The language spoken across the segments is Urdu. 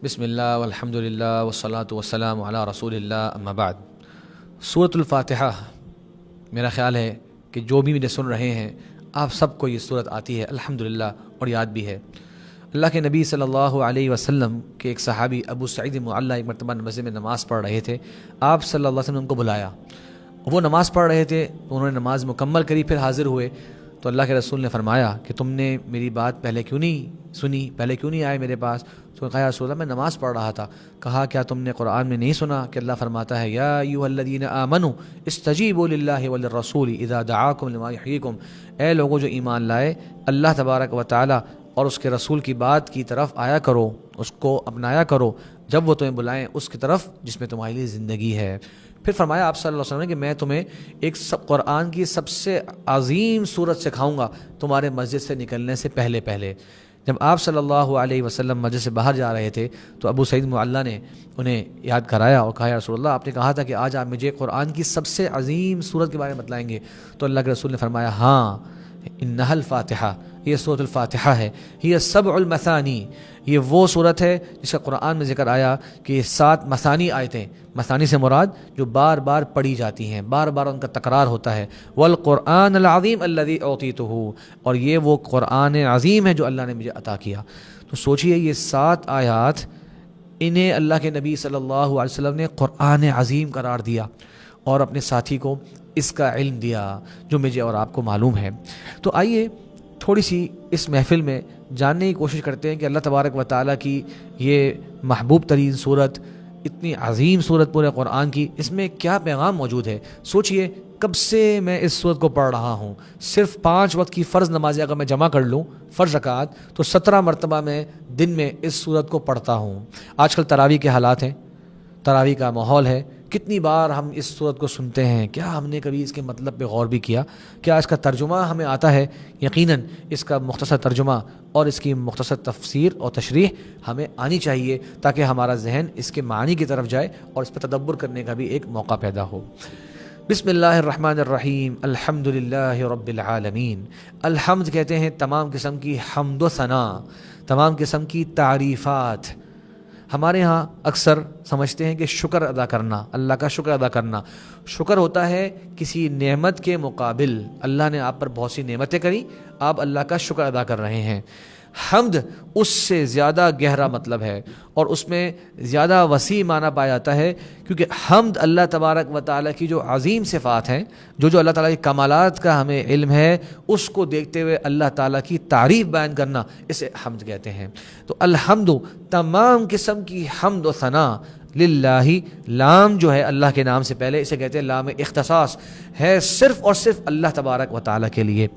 بسم اللہ والحمد للہ والصلاة والسلام علی رسول اللہ اما بعد۔ سورۃ الفاتحہ، میرا خیال ہے کہ جو بھی مجھے سن رہے ہیں آپ سب کو یہ صورت آتی ہے الحمدللہ اور یاد بھی ہے۔ اللہ کے نبی صلی اللہ علیہ وسلم کے ایک صحابی ابو سعید معلیٰ ایک مرتبہ مسجد میں نماز پڑھ رہے تھے۔ آپ صلی اللہ علیہ وسلم نے ان کو بلایا، وہ نماز پڑھ رہے تھے تو انہوں نے نماز مکمل کری، پھر حاضر ہوئے تو اللہ کے رسول نے فرمایا کہ تم نے میری بات پہلے کیوں نہیں سنی، پہلے کیوں نہیں آئے میرے پاس؟ تو کہا یا رسول اللہ میں نماز پڑھ رہا تھا۔ کہا کیا تم نے قرآن میں نہیں سنا کہ اللہ فرماتا ہے یا ایھا الذین آمنوا استجیبوا للہ وللرسول اذا دعاکم لما یحییکم، اے لوگوں جو ایمان لائے، اللہ تبارک و تعالی اور اس کے رسول کی بات کی طرف آیا کرو، اس کو اپنایا کرو جب وہ تمہیں بلائیں اس کی طرف جس میں تمہارے لیے زندگی ہے۔ پھر فرمایا آپ صلی اللہ علیہ وسلم نے کہ میں تمہیں ایک قرآن کی سب سے عظیم صورت سکھاؤں گا تمہارے مسجد سے نکلنے سے پہلے۔ جب آپ صلی اللہ علیہ وسلم مسجد سے باہر جا رہے تھے تو ابو سعید معلیٰ نے انہیں یاد کرایا اور کہا یا رسول اللہ آپ نے کہا تھا کہ آج آپ مجھے قرآن کی سب سے عظیم صورت کے بارے میں بتلائیں گے؟ تو اللہ کے رسول نے فرمایا ہاں، انہا الفاتحہ، یہ سورۃ الفاتحہ ہے، یہ سبع المثانی، یہ وہ صورت ہے جس کا قرآن میں ذکر آیا کہ 7 مثانی آیتیں، مثانی سے مراد جو بار بار پڑھی جاتی ہیں، بار بار ان کا تکرار ہوتا ہے۔ والقرآن العظیم الذی اعطیتہ، اور یہ وہ قرآن عظیم ہے جو اللہ نے مجھے عطا کیا۔ تو سوچئے یہ 7 آیات، انہیں اللہ کے نبی صلی اللہ علیہ وسلم نے قرآن عظیم قرار دیا اور اپنے ساتھی کو اس کا علم دیا جو مجھے اور آپ کو معلوم ہے۔ تو آئیے تھوڑی سی اس محفل میں جاننے کی کوشش کرتے ہیں کہ اللہ تبارک و تعالیٰ کی یہ محبوب ترین صورت، اتنی عظیم صورت پورے قرآن کی، اس میں کیا پیغام موجود ہے۔ سوچئے کب سے میں اس صورت کو پڑھ رہا ہوں، صرف 5 وقت کی فرض نمازیں اگر میں جمع کر لوں فرض رکعات تو 17 مرتبہ میں دن میں اس صورت کو پڑھتا ہوں۔ آج کل تراویح کے حالات ہیں، تراویح کا ماحول ہے، کتنی بار ہم اس صورت کو سنتے ہیں، کیا ہم نے کبھی اس کے مطلب پہ غور بھی کیا؟ کیا اس کا ترجمہ ہمیں آتا ہے؟ یقیناً اس کا مختصر ترجمہ اور اس کی مختصر تفسیر اور تشریح ہمیں آنی چاہیے تاکہ ہمارا ذہن اس کے معنی کی طرف جائے اور اس پہ تدبر کرنے کا بھی ایک موقع پیدا ہو۔ بسم اللہ الرحمن الرحیم، الحمد للہ رب العالمین۔ الحمد کہتے ہیں تمام قسم کی حمد و ثنا، تمام قسم کی تعریفات۔ ہمارے ہاں اکثر سمجھتے ہیں کہ شکر ادا کرنا، اللہ کا شکر ادا کرنا، شکر ہوتا ہے کسی نعمت کے مقابل، اللہ نے آپ پر بہت سی نعمتیں کری، آپ اللہ کا شکر ادا کر رہے ہیں۔ حمد اس سے زیادہ گہرا مطلب ہے اور اس میں زیادہ وسیع معنی پایا جاتا ہے، کیونکہ حمد اللہ تبارک و تعالیٰ کی جو عظیم صفات ہیں، جو اللہ تعالیٰ کی کمالات کا ہمیں علم ہے، اس کو دیکھتے ہوئے اللہ تعالیٰ کی تعریف بیان کرنا، اسے حمد کہتے ہیں۔ تو الحمد، تمام قسم کی حمد و ثنا للہ، لام جو ہے اللہ کے نام سے پہلے، اسے کہتے ہیں لام اختصاص، ہے صرف اور صرف اللہ تبارک و تعالیٰ کے لیے۔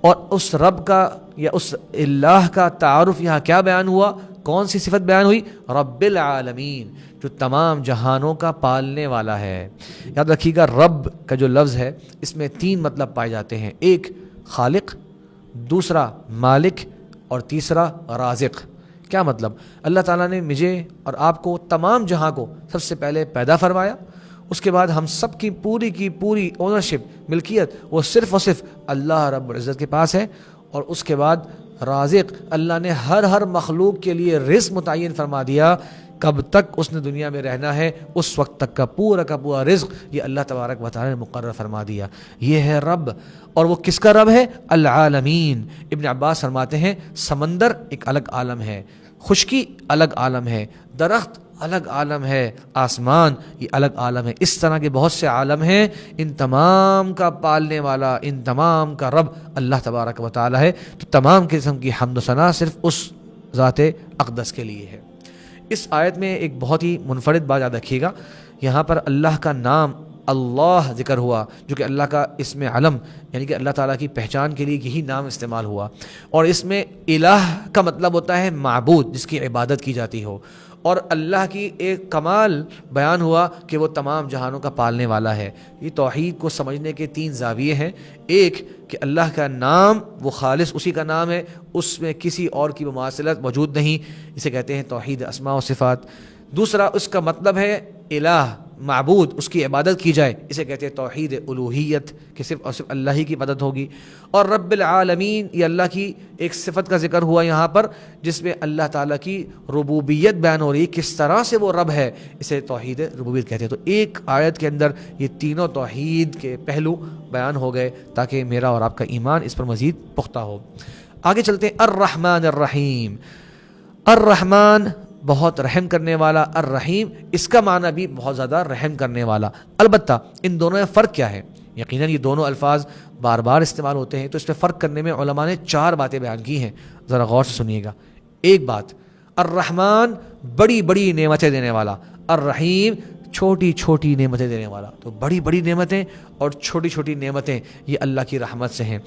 اور اس رب کا یا اس اللہ کا تعارف یہاں کیا بیان ہوا؟ کون سی صفت بیان ہوئی؟ رب العالمین، جو تمام جہانوں کا پالنے والا ہے۔ یاد رکھیے گا رب کا جو لفظ ہے اس میں 3 مطلب پائے جاتے ہیں، ایک خالق، دوسرا مالک اور تیسرا رازق۔ کیا مطلب؟ اللہ تعالیٰ نے مجھے اور آپ کو تمام جہاں کو سب سے پہلے پیدا فرمایا، اس کے بعد ہم سب کی پوری اونرشپ، ملکیت وہ صرف اور صرف اللہ رب العزت کے پاس ہے، اور اس کے بعد رازق، اللہ نے ہر مخلوق کے لیے رزق متعین فرما دیا، کب تک اس نے دنیا میں رہنا ہے اس وقت تک کا پورا رزق یہ اللہ تبارک و تعالی نے مقرر فرما دیا۔ یہ ہے رب، اور وہ کس کا رب ہے؟ العالمین۔ ابن عباس فرماتے ہیں سمندر ایک الگ عالم ہے، خشکی الگ عالم ہے، درخت الگ عالم ہے، آسمان یہ الگ عالم ہے۔ اس طرح کے بہت سے عالم ہیں، ان تمام کا پالنے والا، ان تمام کا رب اللہ تبارک و تعالی ہے۔ تو تمام قسم کی حمد و ثنا صرف اس ذات اقدس کے لیے ہے۔ اس آیت میں ایک بہت ہی منفرد بات یاد رکھیے گا، یہاں پر اللہ کا نام اللہ ذکر ہوا، جو کہ اللہ کا اسم علم، یعنی کہ اللہ تعالیٰ کی پہچان کے لیے یہی نام استعمال ہوا، اور اس میں الہ کا مطلب ہوتا ہے معبود، جس کی عبادت کی جاتی ہو، اور اللہ کی ایک کمال بیان ہوا کہ وہ تمام جہانوں کا پالنے والا ہے۔ یہ توحید کو سمجھنے کے 3 زاویے ہیں، ایک کہ اللہ کا نام وہ خالص اسی کا نام ہے، اس میں کسی اور کی مماثلت موجود نہیں، اسے کہتے ہیں توحید اسماء و صفات۔ دوسرا اس کا مطلب ہے الہ، معبود اس کی عبادت کی جائے، اسے کہتے ہیں توحید الوہیت، کہ صرف اور صرف اللہ ہی کی عبادت ہوگی۔ اور رب العالمین، یہ اللہ کی ایک صفت کا ذکر ہوا یہاں پر جس میں اللہ تعالیٰ کی ربوبیت بیان ہو رہی ہے، کس طرح سے وہ رب ہے، اسے توحید ربوبیت کہتے ہیں۔ تو ایک آیت کے اندر یہ تینوں توحید کے پہلو بیان ہو گئے تاکہ میرا اور آپ کا ایمان اس پر مزید پختہ ہو۔ آگے چلتے ہیں، الرحمن الرحیم۔ الرحمن بہت رحم کرنے والا، الرحیم اس کا معنی بھی بہت زیادہ رحم کرنے والا۔ البتہ ان دونوں میں فرق کیا ہے؟ یقیناً یہ دونوں الفاظ بار بار استعمال ہوتے ہیں، تو اس پہ فرق کرنے میں علماء نے 4 باتیں بیان کی ہیں، ذرا غور سے سنیے گا۔ ایک بات، الرحمن بڑی بڑی نعمتیں دینے والا، الرحیم چھوٹی چھوٹی نعمتیں دینے والا۔ تو بڑی بڑی نعمتیں اور چھوٹی چھوٹی نعمتیں یہ اللہ کی رحمت سے ہیں۔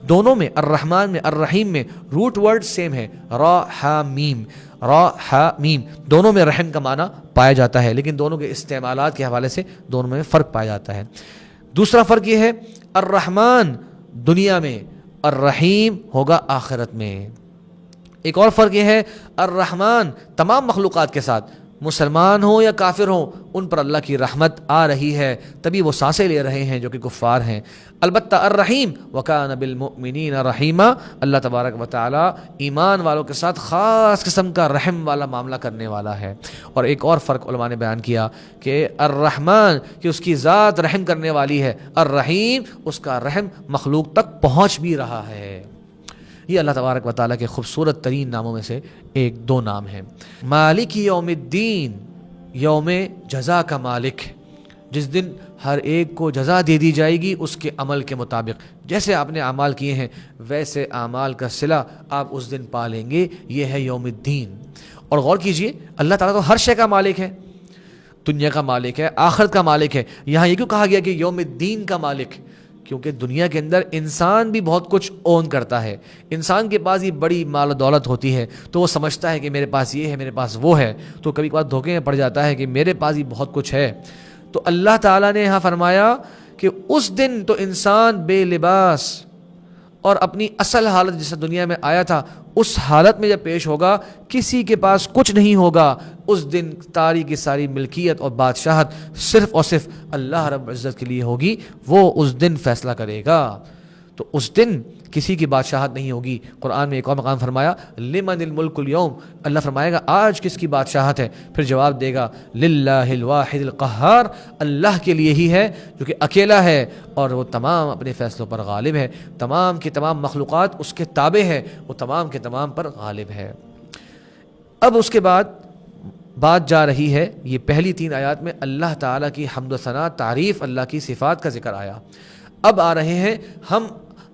دونوں میں، الرحمن میں الرحیم میں روٹ ورڈ سیم ہے، را ہا میم، را ہا میم، دونوں میں رحم کا معنی پایا جاتا ہے، لیکن دونوں کے استعمالات کے حوالے سے دونوں میں فرق پایا جاتا ہے۔ دوسرا فرق یہ ہے، الرحمن دنیا میں، الرحیم ہوگا آخرت میں۔ ایک اور فرق یہ ہے، الرحمن تمام مخلوقات کے ساتھ، مسلمان ہوں یا کافر ہوں، ان پر اللہ کی رحمت آ رہی ہے، تبھی وہ سانسیں لے رہے ہیں جو کہ کفار ہیں۔ البتہ الرحیم وَكَانَ بِالْمُؤْمِنِينَ رَحِيمًا، اللہ تبارک و تعالی ایمان والوں کے ساتھ خاص قسم کا رحم والا معاملہ کرنے والا ہے۔ اور ایک اور فرق علماء نے بیان کیا کہ الرحمن کہ اس کی ذات رحم کرنے والی ہے، الرحیم اس کا رحم مخلوق تک پہنچ بھی رہا ہے۔ یہ اللہ تبارک و تعالیٰ کے خوبصورت ترین ناموں میں سے ایک 2 نام ہیں۔ مالک یوم الدین، یوم جزا کا مالک، جس دن ہر ایک کو جزا دے دی جائے گی اس کے عمل کے مطابق، جیسے آپ نے اعمال کیے ہیں ویسے اعمال کا صلہ آپ اس دن پا لیں گے، یہ ہے یوم الدین۔ اور غور کیجئے، اللہ تعالیٰ تو ہر شے کا مالک ہے، دنیا کا مالک ہے، آخرت کا مالک ہے۔ یہاں یہ کیوں کہا گیا کہ یوم الدین کا مالک؟ کیونکہ دنیا کے اندر انسان بھی بہت کچھ اون کرتا ہے، انسان کے پاس یہ بڑی مال و دولت ہوتی ہے تو وہ سمجھتا ہے کہ میرے پاس یہ ہے، میرے پاس وہ ہے، تو کبھی کبھار دھوکے میں پڑ جاتا ہے کہ میرے پاس یہ بہت کچھ ہے۔ تو اللہ تعالیٰ نے یہاں فرمایا کہ اس دن تو انسان بے لباس اور اپنی اصل حالت جیسے دنیا میں آیا تھا اس حالت میں جب پیش ہوگا، کسی کے پاس کچھ نہیں ہوگا۔ اس دن ساری کی ساری ملکیت اور بادشاہت صرف اور صرف اللہ رب العزت کے لیے ہوگی، وہ اس دن فیصلہ کرے گا۔ تو اس دن کسی کی بادشاہت نہیں ہوگی۔ قرآن میں ایک اور مقام فرمایا لمن الملک اليوم، اللہ فرمائے گا آج کس کی بادشاہت ہے؟ پھر جواب دے گا للہ الواحد القہار، اللہ کے لیے ہی ہے جو کہ اکیلا ہے اور وہ تمام اپنے فیصلوں پر غالب ہے، تمام کی تمام مخلوقات اس کے تابع ہے، وہ تمام کے تمام پر غالب ہے۔ اب اس کے بعد بات جا رہی ہے، یہ پہلی 3 آیات میں اللہ تعالیٰ کی حمد و ثنا، تعریف، اللہ کی صفات کا ذکر آیا۔ اب آ رہے ہیں ہم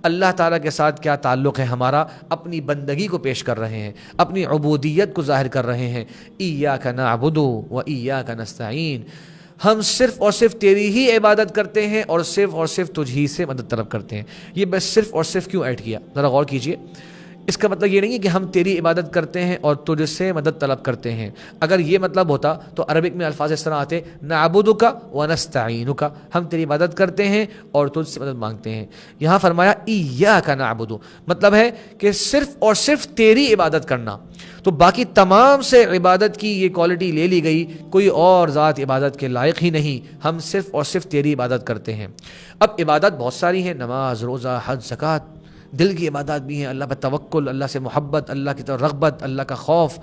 اللہ تعالیٰ کے ساتھ کیا تعلق ہے ہمارا، اپنی بندگی کو پیش کر رہے ہیں، اپنی عبودیت کو ظاہر کر رہے ہیں۔ ایاک نعبد و ایاک نستعین، ہم صرف اور صرف تیری ہی عبادت کرتے ہیں اور صرف تجھ ہی سے مدد طلب کرتے ہیں۔ یہ بس صرف اور صرف کیوں ایڈ کیا، ذرا غور کیجئے۔ اس کا مطلب یہ نہیں ہے کہ ہم تیری عبادت کرتے ہیں اور تجھ سے مدد طلب کرتے ہیں۔ اگر یہ مطلب ہوتا تو عربک میں الفاظ اس طرح آتے نعبدک ونستعینک، ہم تیری عبادت کرتے ہیں اور تجھ سے مدد مانگتے ہیں۔ یہاں فرمایا ایاک نعبد، مطلب ہے کہ صرف اور صرف تیری عبادت کرنا۔ تو باقی تمام سے عبادت کی یہ کوالٹی لے لی گئی، کوئی اور ذات عبادت کے لائق ہی نہیں، ہم صرف اور صرف تیری عبادت کرتے ہیں۔ اب عبادت بہت ساری ہیں، نماز، روزہ، حج، زکوٰۃ، دل کی عبادات بھی ہیں، اللہ پر توکل، اللہ سے محبت، اللہ کی طرف رغبت، اللہ کا خوف،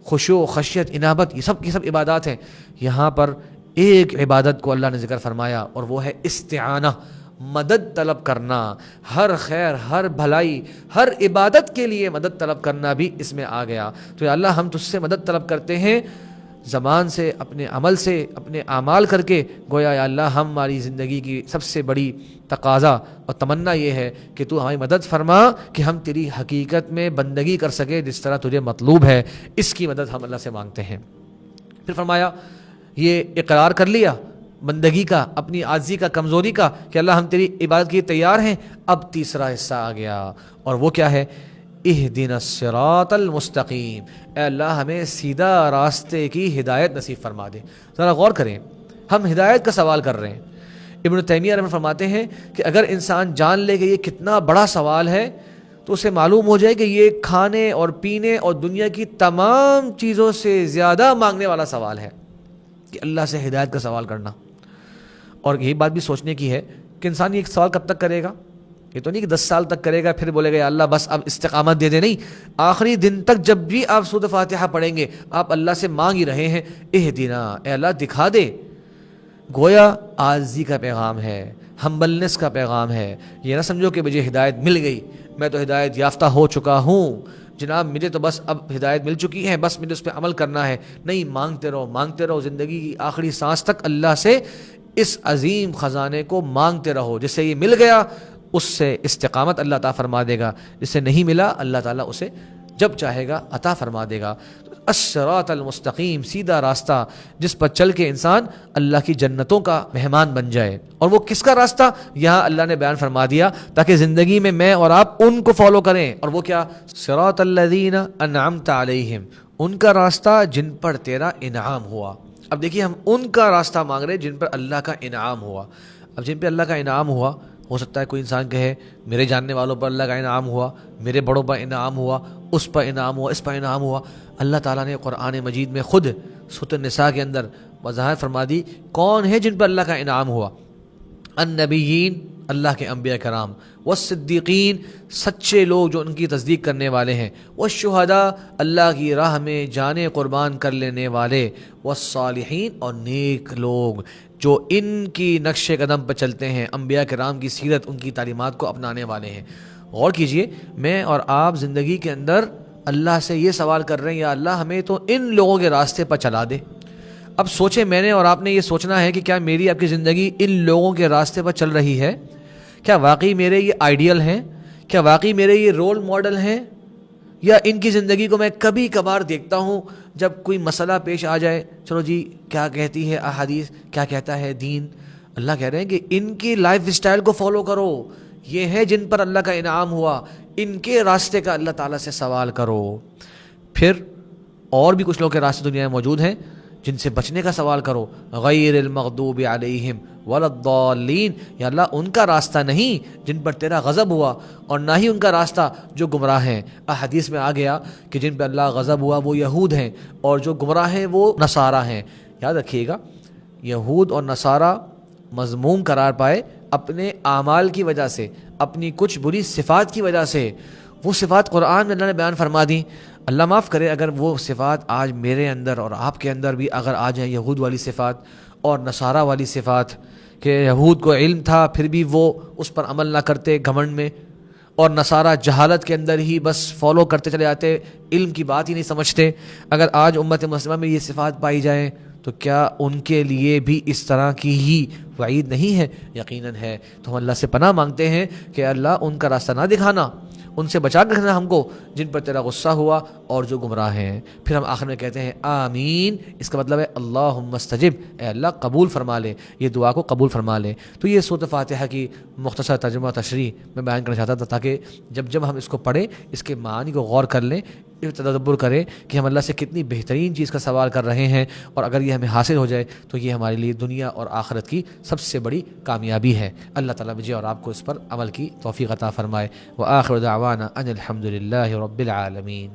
خشوع، خشیت، انابت، یہ سب کی سب عبادات ہیں۔ یہاں پر ایک عبادت کو اللہ نے ذکر فرمایا اور وہ ہے استعانہ، مدد طلب کرنا۔ ہر خیر، ہر بھلائی، ہر عبادت کے لیے مدد طلب کرنا بھی اس میں آ گیا۔ تو یا اللہ ہم تجھ سے مدد طلب کرتے ہیں، زبان سے، اپنے عمل سے، اپنے اعمال کر کے، گویا یا اللہ ہماری زندگی کی سب سے بڑی تقاضا اور تمنا یہ ہے کہ تو ہماری مدد فرما کہ ہم تیری حقیقت میں بندگی کر سکے جس طرح تجھے مطلوب ہے۔ اس کی مدد ہم اللہ سے مانگتے ہیں۔ پھر فرمایا یہ اقرار کر لیا بندگی کا، اپنی عاجزی کا، کمزوری کا، کہ اللہ ہم تیری عبادت کے لیے تیار ہیں۔ اب تیسرا حصہ آ گیا اور وہ کیا ہے؟ اہدنا الصراط المستقیم، اے اللہ ہمیں سیدھا راستے کی ہدایت نصیب فرما دے۔ ذرا غور کریں، ہم ہدایت کا سوال کر رہے ہیں۔ ابن تیمیہ رحمہ فرماتے ہیں کہ اگر انسان جان لے کہ یہ کتنا بڑا سوال ہے تو اسے معلوم ہو جائے کہ یہ کھانے اور پینے اور دنیا کی تمام چیزوں سے زیادہ مانگنے والا سوال ہے کہ اللہ سے ہدایت کا سوال کرنا۔ اور یہی بات بھی سوچنے کی ہے کہ انسان یہ ایک سوال کب تک کرے گا؟ یہ تو نہیں کہ 10 سال تک کرے گا پھر بولے گا یا اللہ بس اب استقامت دے دے، نہیں، آخری دن تک جب بھی آپ سورۃ فاتحہ پڑھیں گے آپ اللہ سے مانگ ہی رہے ہیں اہدنا، اے اللہ دکھا دے۔ گویا عاجزی کا پیغام ہے، ہمبلنس کا پیغام ہے۔ یہ نہ سمجھو کہ مجھے ہدایت مل گئی، میں تو ہدایت یافتہ ہو چکا ہوں، جناب مجھے تو بس اب ہدایت مل چکی ہے، بس مجھے اس پہ عمل کرنا ہے۔ نہیں، مانگتے رہو زندگی کی آخری سانس تک اللہ سے اس عظیم خزانے کو مانگتے رہو۔ جس سے یہ مل گیا اس سے استقامت اللہ تعالیٰ فرما دے گا، جس سے نہیں ملا اللہ تعالیٰ اسے جب چاہے گا عطا فرما دے گا۔ الصراط المستقیم، سیدھا راستہ جس پر چل کے انسان اللہ کی جنتوں کا مہمان بن جائے۔ اور وہ کس کا راستہ؟ یہاں اللہ نے بیان فرما دیا تاکہ زندگی میں میں اور آپ ان کو فالو کریں۔ اور وہ کیا؟ صراط الذین انعمت علیہم، ان کا راستہ جن پر تیرا انعام ہوا۔ اب دیکھیے ہم ان کا راستہ مانگ رہے جن پر اللہ کا انعام ہوا۔ اب جن پہ اللہ کا انعام ہوا، ہو سکتا ہے کوئی انسان کہے میرے جاننے والوں پر اللہ کا انعام ہوا، میرے بڑوں پر انعام ہوا، اس پر انعام ہوا، اس پر انعام ہوا۔ اللہ تعالیٰ نے قرآن مجید میں خود سورۃ النساء کے اندر وضاحت فرما دی کون ہے جن پر اللہ کا انعام ہوا۔ النبیین، اللہ کے انبیاء کرام، والصدیقین، سچے لوگ جو ان کی تصدیق کرنے والے ہیں، والشہداء، اللہ کی راہ میں جانیں قربان کر لینے والے، والصالحین، اور نیک لوگ جو ان کی نقش قدم پر چلتے ہیں، انبیاء کرام کی سیرت، ان کی تعلیمات کو اپنانے والے ہیں۔ غور کیجئے، میں اور آپ زندگی کے اندر اللہ سے یہ سوال کر رہے ہیں یا اللہ ہمیں تو ان لوگوں کے راستے پر چلا دے۔ اب سوچیں، میں نے اور آپ نے یہ سوچنا ہے کہ کیا میری آپ کی زندگی ان لوگوں کے راستے پر چل رہی ہے؟ کیا واقعی میرے یہ آئیڈیل ہیں؟ کیا واقعی میرے یہ رول ماڈل ہیں؟ یا ان کی زندگی کو میں کبھی کبھار دیکھتا ہوں جب کوئی مسئلہ پیش آ جائے، چلو جی کیا کہتی ہے احادیث، کیا کہتا ہے دین؟ اللہ کہہ رہے ہیں کہ ان کی لائف اسٹائل کو فالو کرو، یہ ہیں جن پر اللہ کا انعام ہوا، ان کے راستے کا اللہ تعالیٰ سے سوال کرو۔ پھر اور بھی کچھ لوگ کے راستے دنیا میں موجود ہیں جن سے بچنے کا سوال کرو، غیر المغضوب علیہم ولا الضالین، یا اللہ ان کا راستہ نہیں جن پر تیرا غضب ہوا، اور نہ ہی ان کا راستہ جو گمراہ ہیں۔ احادیث میں آ گیا کہ جن پہ اللہ غضب ہوا وہ یہود ہیں، اور جو گمراہ ہیں وہ نصارہ ہیں۔ یاد رکھیے گا، یہود اور نصارہ مذموم قرار پائے اپنے اعمال کی وجہ سے، اپنی کچھ بری صفات کی وجہ سے۔ وہ صفات قرآن میں اللہ نے بیان فرما دی۔ اللہ معاف کرے اگر وہ صفات آج میرے اندر اور آپ کے اندر بھی اگر آ جائیں، یہود والی صفات اور نصارہ والی صفات، کہ یہود کو علم تھا پھر بھی وہ اس پر عمل نہ کرتے گھمنڈ میں، اور نصارہ جہالت کے اندر ہی بس فالو کرتے چلے جاتے، علم کی بات ہی نہیں سمجھتے۔ اگر آج امت مسلمہ میں یہ صفات پائی جائیں تو کیا ان کے لیے بھی اس طرح کی ہی وعید نہیں ہے؟ یقیناً ہے۔ تو ہم اللہ سے پناہ مانگتے ہیں کہ اللہ ان کا راستہ نہ دکھانا، ان سے بچا کے رکھنا ہم کو جن پر تیرا غصہ ہوا اور جو گمراہ ہیں۔ پھر ہم آخر میں کہتے ہیں آمین، اس کا مطلب ہے اللہم استجب، اے اللہ قبول فرما لے، یہ دعا کو قبول فرما لے۔ تو یہ سورۃ فاتحہ کی مختصر ترجمہ تشریح میں بیان کرنا چاہتا تھا تاکہ جب ہم اس کو پڑھیں اس کے معانی کو غور کر لیں، تدبر کریں کہ ہم اللہ سے کتنی بہترین چیز کا سوال کر رہے ہیں، اور اگر یہ ہمیں حاصل ہو جائے تو یہ ہمارے لیے دنیا اور آخرت کی سب سے بڑی کامیابی ہے۔ اللہ تعالیٰ مجھے اور آپ کو اس پر عمل کی توفیق عطا فرمائے۔ وآخر دعوانا ان الحمد للہ رب العالمین۔